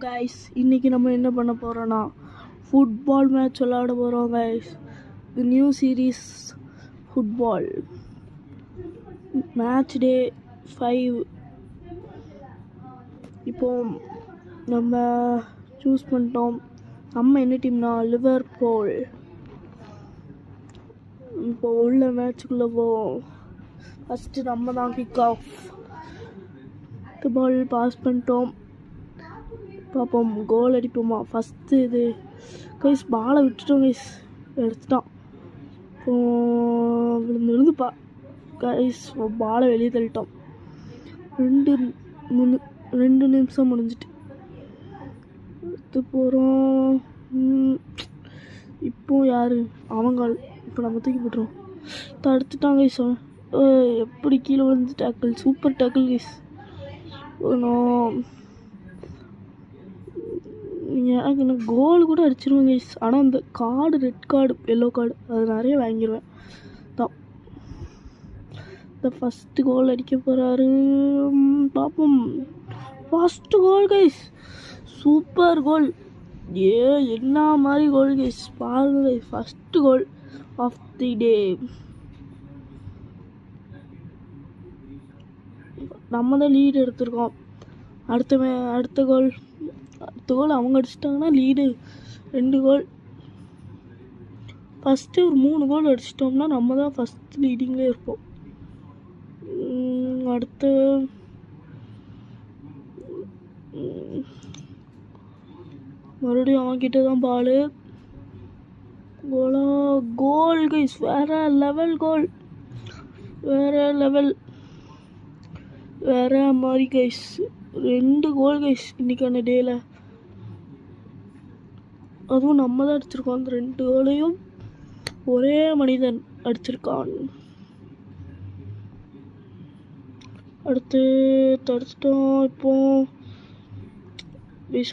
Guys, இன்றைக்கி நம்ம என்ன பண்ண போகிறோன்னா ஃபுட்பால் மேட்ச் விளாட போகிறோம் guys. The new series football match day 5. இப்போது நம்ம சூஸ் பண்ணிட்டோம். நம்ம என்ன டீம்னா லிவர்பூல். இப்போ உள்ள மேட்ச்சுக்குள்ளே போவோம். ஃபஸ்ட்டு நம்ம தான் கிக் ஆஃப். பால் பாஸ் பண்ணிட்டோம். பார்ப்போம் கோல் அடிப்போமா. ஃபஸ்ட்டு இது கைஸ் பாலை விட்டுட்டோம் கைஸ், எடுத்துட்டான். இப்போ விழுந்து கைஸ் பாலை வெளியே தள்ளிட்டோம். 2 நிமிஷம் முடிஞ்சிட்டு எடுத்து போகிறோம். இப்போ யார் அவங்க இப்போ நம்ம தூக்கி போட்டுருவோம். தடுத்துட்டாங்க கைஸ். எப்படி கீழே விழுந்து டேக்கிள், சூப்பர் டேக்கிள் கைஸ். எனக்கு கோல் கூட அடிச்சிருவேன் கைஸ். ஆனால் அந்த card, red card, yellow card அது நிறைய வாங்கிடுவேன் தான். இந்த ஃபஸ்ட்டு கோல் அடிக்க போகிறாரு, பார்ப்போம். First goal guys, super goal. என்ன மாதிரி கோல் கைஸ், பாருங்க guys. First goal of the day. நம்ம தான் லீடு எடுத்திருக்கோம். அடுத்த கோல் அவங்க அடிச்சிட்டாங்கன்னா லீடு 2 கோல். ஃபஸ்ட்டு ஒரு 3 கோல் அடிச்சிட்டோம்னா நம்ம தான் ஃபஸ்ட் லீடிங்லேயே இருப்போம். அடுத்து மறுபடியும் அவன்கிட்ட தான் பால். கோல் கைஸ், வேற லெவல் கோல், வேற மாதிரி கைஸ். 2 கோல் கைஸ் இன்னைக்கான டேல. அதுவும் நம்ம தான் அடிச்சிருக்கோம். அந்த 2 கோலையும் ஒரே மனிதன் அடிச்சிருக்கான். அடுத்து தடுத்துட்டோம். இப்போ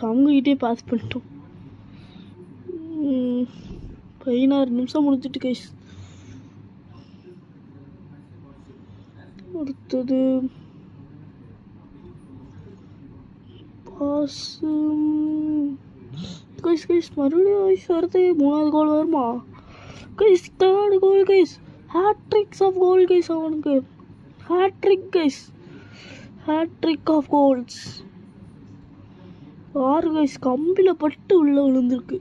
அவங்ககிட்டே பாஸ் பண்ணிட்டோம். 16 நிமிஷம் முடிஞ்சிட்டு கைஸ். அடுத்தது கைஸ் மறுபடியும் வருது. 3வது கோல் வருமா guys? 3rd goal guys. Hat tricks of goal guys. அவனுக்கு hat trick guys, hat trick of goals. 6 guys, கம்பியில் பட்டு உள்ளே விழுந்திருக்கு.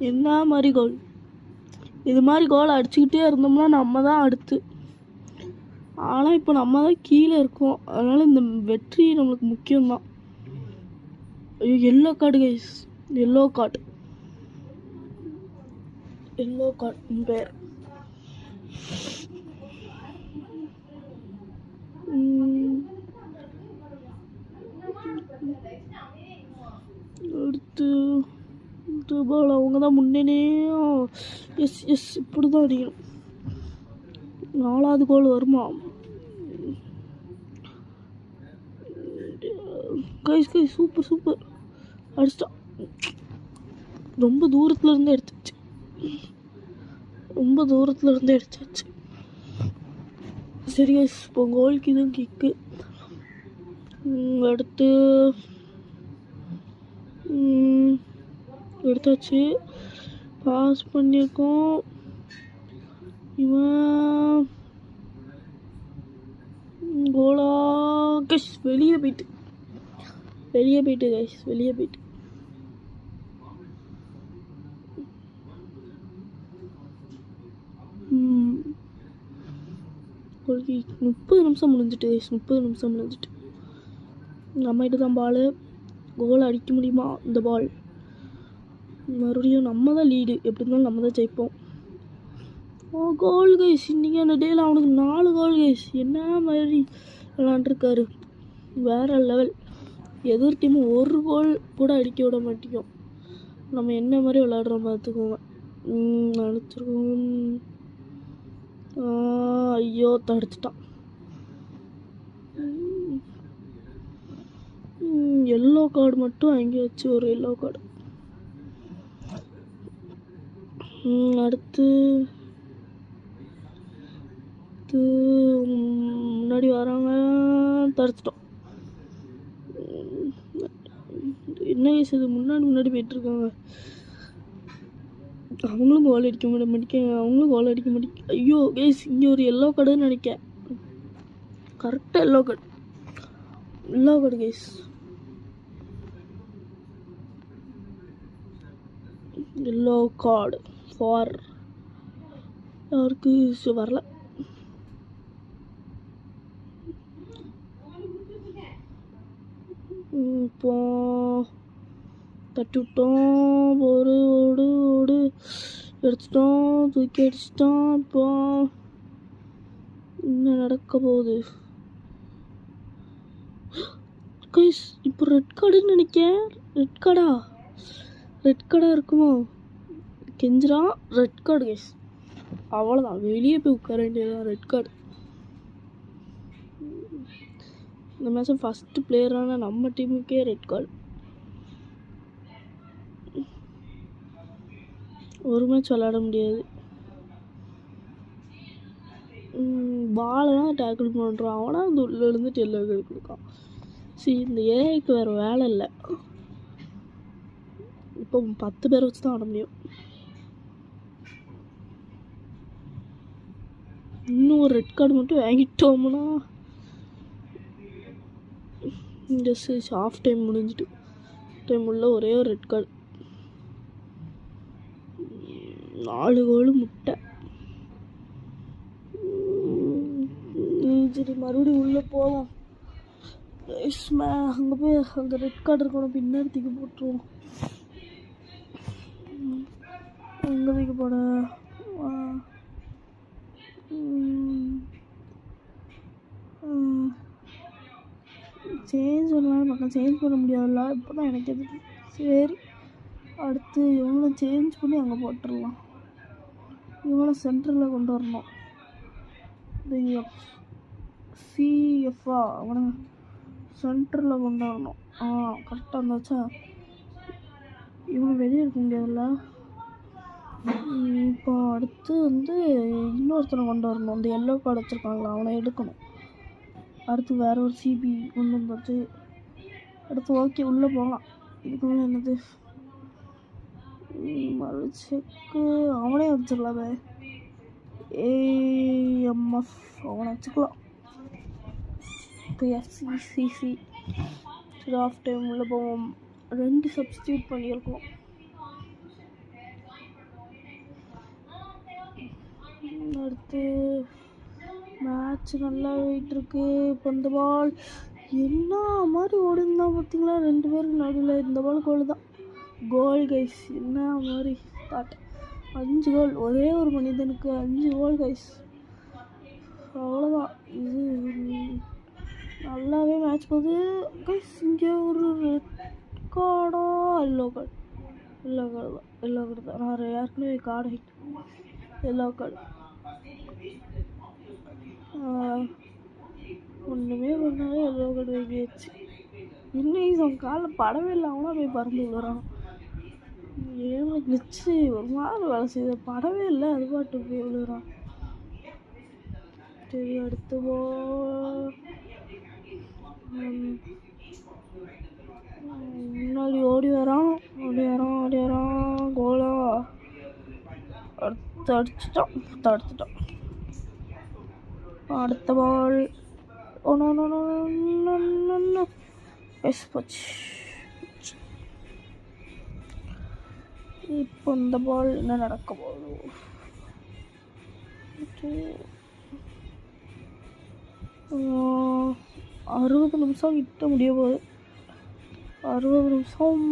என்ன மாதிரி கோல். இது மாதிரி கோல் அடிச்சுக்கிட்டே இருந்தோம்னா நம்ம தான் அடுத்து. ஆனால் இப்போ நம்ம தான் கீழே இருக்கோம். அதனால் இந்த வெற்றி நம்மளுக்கு முக்கியம்தான். Yellow card guys, yellow card பேர். அடுத்து பால் அவங்க தான் முன்னே. எஸ் இப்படி தான் அடிக்கணும். 4வது கோல் வருமா கைஸ்? சூப்பர் அடிச்சிட்டா. ரொம்ப தூரத்துல இருந்து எடுத்தாச்சு. சரி கைஸ், இப்போ கோல்க்கு இதுவும் கிக்கு. அடுத்து எடுத்தாச்சு, பாஸ் பண்ணியிருக்கோம். இவன் கோலா கைஸ், வெளியே போயிட்டு கைஸ், வெளியே போயிட்டு. ஒரு 30 நிமிஷம் முடிஞ்சிட்டு கைஸ், 30 நிமிஷம் முடிஞ்சிட்டு. நம்மகிட்ட தான் பால். கோல் அடிக்க முடியுமா இந்த பால்? மறுபடியும் நம்ம தான் லீடு. எப்படி இருந்தாலும் நம்ம தான் ஜெயிப்போம். கோல் கைஸ், இன்றைக்கி அந்த டேயில் அவனுக்கு 4 கோல் கைஸ். என்ன மாதிரி விளாண்டுருக்காரு, வேற லெவல். எதிர் டீமு 1 கோல் கூட அடிக்க விட மாட்டேங்கும். நம்ம என்ன மாதிரி விளாட்றோம் பார்த்துக்கோங்க. அடிச்சிருக்கோம். ஐயோ தடுத்துட்டான். எல்லோ கார்டு மட்டும் அங்கே வச்சு ஒரு எல்லோ கார்டு. அடுத்து முன்னாடி வராங்க, தடுத்துட்டோம். என்ன வயசு இது முன்னாடி போயிட்டுருக்காங்க. அவங்களும் கோல் அடிக்க மாட்டேங்க. ஐயோ கைஸ், இங்கே ஒரு எல்லோ கார்டுன்னு நினைக்கிறேன். கரெக்டாக yellow card guys. Yellow card for யாருக்கு வரல. இப்போ தட்டி விட்டோம், ஓடு எடுத்துட்டோம், தூக்கி அடிச்சிட்டோம். இப்போ என்ன நடக்க போகுது கைஸ்? இப்போ ரெட் கார்டுன்னு நினைக்கிறேன். ரெட் கார்டா இருக்குமோ? Kanjira red card guys. அவ்வளோதான், வெளியே போய் உட்கார வேண்டியதான். Red card. இந்த மேட்ச் ஃபஸ்ட்டு பிளேயரான நம்ம டீமுக்கே ரெட் கார்டு. ஒரு மேட்ச் விளையாட முடியாது. பாலை தான் டேக்கிள் பண்ணுறான். அவனா அந்த உள்ளே இருந்துட்டு எல்லோ கார்டு கொடுக்கான். சரி, இந்த ஏஐக்கு வேறு வேலை இல்லை. இப்போ 10 பேரை வச்சு தான் ஆட முடியும். இன்னும் ஒரு ரெட் கார்டு மட்டும் வாங்கிட்டோம்னா இந்த ஹாஃப் டைம் முடிஞ்சிட்டு டைம் உள்ள ஒரே ஒரு ரெட் கார்டு. 4 கோல் முட்டை. சரி, மறுபடியும் உள்ளே போவோம். அங்கே போய் அங்கே ரெட் கார்டு இருக்கணும், பின்னாடி தூக்கி போட்டுருவோம். எங்கே தூக்கி போட? சேஞ்ச் பண்ணலான்னு பார்க்கலாம். சேஞ்ச் பண்ண முடியாதுல்ல இப்போ தான் எனக்கு எதுக்கு. சரி, அடுத்து இவனை சேஞ்ச் பண்ணி அங்கே போட்டுடலாம். இவனை சென்டரில் கொண்டு வரணும். இந்த சிஎஃப்ஆ அவனை சென்டரில் கொண்டு வரணும். கரெக்டாக இருந்தாச்சா? இவனை வெளியே இருக்க முடியாதுல்ல. இப்போ அடுத்து இன்னொருத்தனை கொண்டு வரணும். அந்த எல்லோ கார்டு வச்சுருக்காங்களா, அவனை எடுக்கணும். அடுத்து வேற ஒரு சிபி கொண்டு வந்துச்சு. அடுத்து ஓகே, உள்ளே போகலாம். இதுக்கு மேலே என்னது? மறுச்செக்கு அவனே வச்சிடலாமே. ஏஎம்எஃப் அவனை வச்சுக்கலாம். இப்போ எஃப்சிசிசி. சரி, ஆஃப் டைம் உள்ளே போவோம். 2 சப்ஸ்டியூட் பண்ணியிருக்கோம். அடுத்து மேட்ச் நல்லா போயிட்டுருக்கு. இப்போ இந்த பால் என்ன மாதிரி ஓடிருந்தா பார்த்தீங்களா? 2 பேருக்கு நடுவில். இந்த பால் கோல் தான். கோல் கைஸ். என்ன மாதிரி ஸ்டார்ட். 5 கோல் ஒரே ஒரு மனிதனுக்கு 5 கோல் கைஸ். அவ்வளோதான். இது நல்லாவே மேட்ச் போகுது கைஸ். இங்கே ஒரு ரெட் கார்டா எல்லோ கார்டு தான். நான் ஏற்கனவே கார்டு எல்லோ கார்டு. ஒன்றுமே பண்ணாலே எல்லோ கார்டு வாங்கியாச்சு. இன்னும் அவன் காலில் படவே இல்லை. அவனா போய் பறந்து விடுறான். ஏன் கிழிச்சு ஒரு மாதிரி வேலை செய்த படவே இல்லை. அது பாட்டு போய் விழுகிறான். சரி, அடுத்து முன்னாடி ஓடி வரான். கோலா அடிச்சிட்டான். அடுத்த பால் போச்சு. இப்போ இந்த பால் என்ன நடக்க போகுது? 60 நிமிஷம் கிட்ட முடிய போகுது. 60 நிமிஷம்.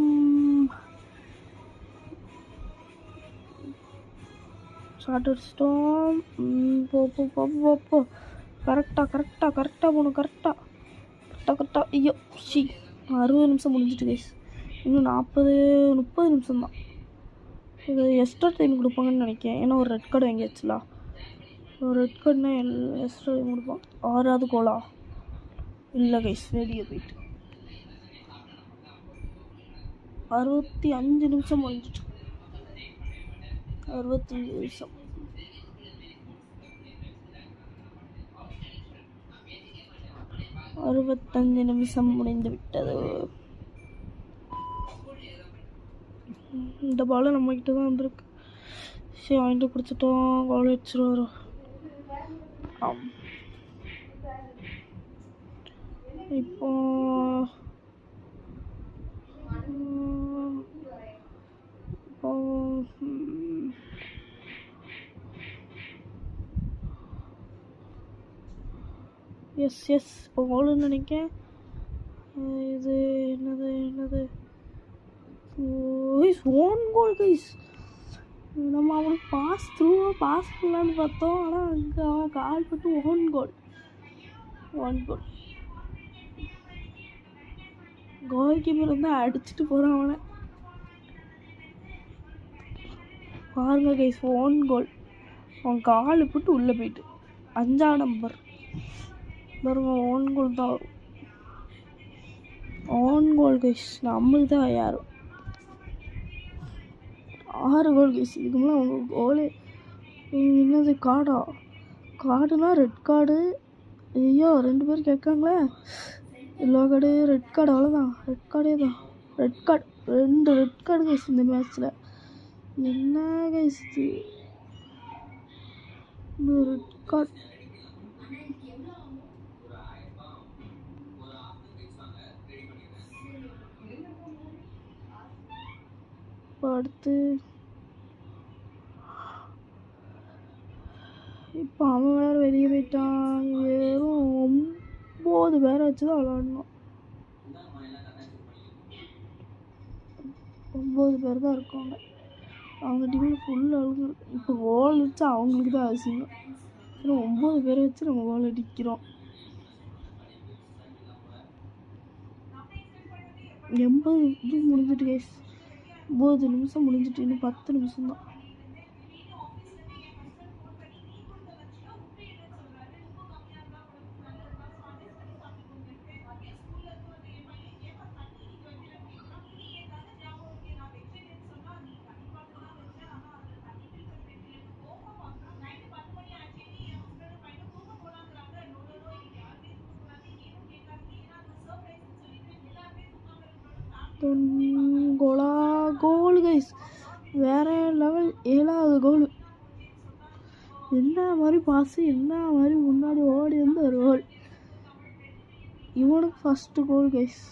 ஷார்ட் அடிச்சிட்டோம். போ கரெக்டாக போகணும். கரெக்டாக. ஐயோ சி, 60 நிமிஷம் முடிஞ்சிட்டு கைஸ். இன்னும் 30 நிமிஷம் தான். இது எக்ஸ்ட்ரா டைம் கொடுப்பாங்கன்னு நினைக்கிறேன். ஏன்னா ஒரு ரெட் கார்டு வாங்கியாச்சுலாம். ஒரு ரெட் கார்டுனா எக்ஸ்ட்ரா டைம் கொடுப்பான். 6வது கோலா இல்லை கைஸ், வெளியே போயிட்டு 65 நிமிஷம் முடிஞ்சிட்டு. 65 நிமிஷம். முடிந்து விட்டது. இந்த பால் நம்மக்கிட்ட தான் வந்திருக்கு. சரி வாங்கிட்டு கொடுத்துட்டோம். கோல் அடிச்சிருவாரு. இப்போ எஸ் இப்போ கோல்னு நினைக்கிறேன். இது என்னது ஓன் கோல் கைஸ். நம்ம அவனுக்கு பாஸ் பண்ணலான்னு பார்த்தோம். ஆனால் அங்கே அவன் கால் பட்டு ஓன் கோல். கோல் கீப்பர் வந்து அடிச்சுட்டு போகிறான் அவனை. பாருங்க கைஸ், ஓன் கோல். அவன் கால் போட்டு உள்ளே போயிட்டு 5ஆம் நம்பர் பாருங்க. ஓன் கோல் தான் வரும். Own goal guys. நம்மளுக்கு தான் யாரும் 6 கோல் கைஸ். இதுக்கு மேலே அவங்க கோலே என்னது கார்டுனா ரெட் கார்டு. ஐயோ 2 பேர் கேட்காங்களே. எல்லோ கார்டு ரெட் கார்டு, அவ்வளோதான். ரெட் கார்டே தான். Red card 2 red card guys இந்த மேட்ச்சில். என்ன கைஸ் இது ரெட் கார்டு. அடுத்து இப்போ அவன் வேறு வெளியே போயிட்டான். வெறும் 9 பேரை வச்சு தான் விளாடணும். 9 பேர் தான் இருக்காங்க. அவங்க டீமில் ஃபுல் ஆளுங்க. இப்போ கோல் வச்சு அவங்களுக்கு தான் அவசியம். ஏன்னா 9 பேரை வச்சு நம்ம கோல் அடிக்கிறோம். 80 இது முடிஞ்சிட்டு கைஸ். 9 நிமிஷம் முடிஞ்சிட்டு. இன்னும் 10 நிமிஷம் தான். கோல் கைஸ் வேற லெவல். 7வது கோல். என்ன மாதிரி பாஸ், என்ன மாதிரி முன்னாடி ஓடி வந்து ஒரு கோல். இவனுக்கு ஃபஸ்ட்டு கோல் கைஸ்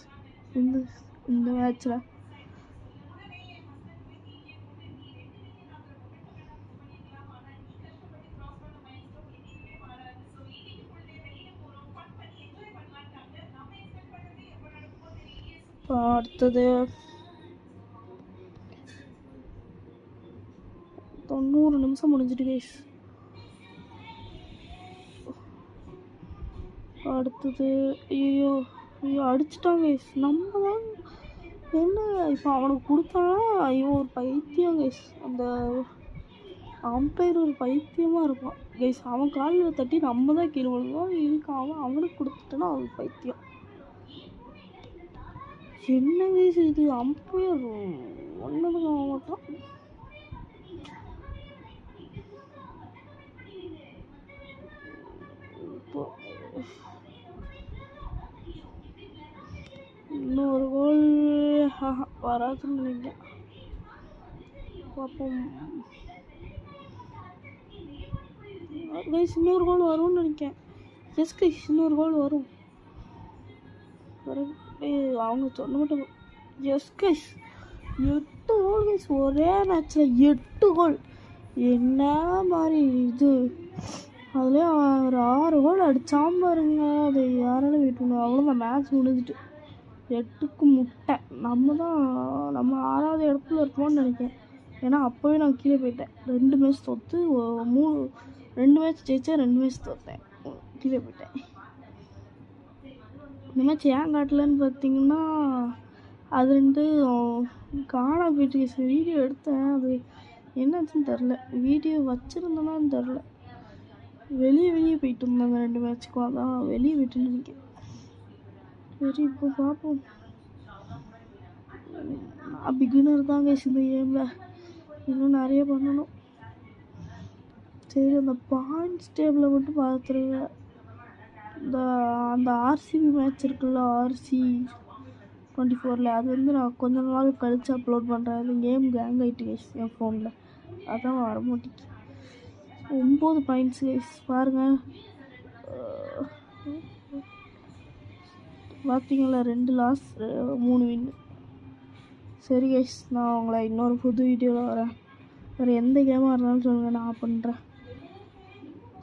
இந்த மேட்ச்சில். அடுத்தது 90 நிமிஷம் முடிஞ்சிட்டு கைஸ். அடுத்தது ஐயோ அடிச்சிட்டாங்க கைஸ். நம்ம தான் என்ன இப்போ அவனுக்கு கொடுத்தானா இவன் ஒரு பைத்தியம் கைஸ். அந்த அம்பையர் ஒரு பைத்தியமாக இருப்பான் கைஸ். அவன் காலில் தட்டி நம்ம தான் கீழே விழுவோம். இதுக்கு அவனுக்கு கொடுத்துட்டோன்னா அவன் பைத்தியம். என்ன கைஸ் இது அம்பையர் ஒன்றும் ஆக மாட்டான். இன்னொரு கோல் வராதுன்னு நினைக்கிறேன். பார்ப்போம் கைஸ். இன்னொரு கோல் வரும்னு நினைக்கிறேன். எஸ் கைஸ் இன்னொரு கோல் வரும். அவங்க சொன்ன மட்டும் எஸ் கைஸ் 8 கோல் கைஸ். ஒரே மேட்ச்சில் 8 கோல். என்ன மாதிரி இது. அதுலேயே ஒரு 6 கோல் அடிச்சாம பாருங்க. அது யாராலும் வெயிட் பண்ணுவோம். அவ்வளோதான் மேட்ச் முடிஞ்சிட்டு. 8க்கு முட்டை. நம்ம 6வது இடத்துல இருப்போம்னு நினைக்கிறேன். ஏன்னா அப்போவே நான் கீழே போயிட்டேன். 2 மேட்ச் தோற்று 2 மேட்ச் ஜெயித்தேன், 2 மேட்ச் தோற்றேன், கீழே போயிட்டேன். இந்த மேட்ச் ஏன் காட்டலன்னு பார்த்தீங்கன்னா அது 2 காணா போயிட்டு வீடியோ எடுத்தேன். அது என்னாச்சுன்னு தெரில. வீடியோ வச்சுருந்தேனான்னு தெரில. வெளியே போயிட்டு இருந்தாங்க 2 மேட்ச்சுக்கும். அதான் வெளியே போயிட்டுன்னு நினைக்கிறேன். சரி இப்போ பார்ப்போம். நான் பிகினர் தான் கைஸ் இந்த கேமில். இன்னும் நிறைய பண்ணணும். சரி அந்த பாயிண்ட்ஸ் டேபிளை மட்டும் பார்த்துருங்க. அந்த ஆர்சிபி மேட்ச் இருக்குல்ல, ஆர்சி 24ல். அது வந்து நான் கொஞ்ச நாள் கழித்து அப்லோட் பண்ணுறேன். அது கேம் கேங் ஆகிட்டு கைஸ் என் ஃபோனில், அதான் வர மாட்டேங்குது. 9 பாயிண்ட்ஸ் கைஸ் பாருங்கள். பார்த்தீங்களா, 2 லாஸ் 3 வின். சரி கைஸ், நான் உங்களை இன்னொரு புது வீடியோவில் வரேன். வேறு எந்த கேமாக இருந்தாலும் சொல்லுங்கள், நான் பண்ணுறேன்.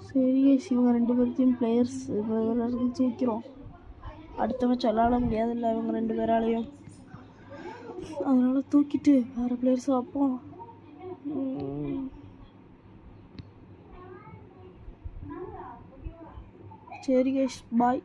சரி கைஸ், இவங்க 2 பேர்த்தையும் பிளேயர்ஸ் இருந்து தூக்கிறோம். அடுத்த மேட்ச் விளாட முடியாதுல்ல இவங்க 2 பேராலையும், அதனால் தூக்கிட்டு வேறு பிளேயர்ஸ் வைப்போம். சரி கைஸ், பாய்.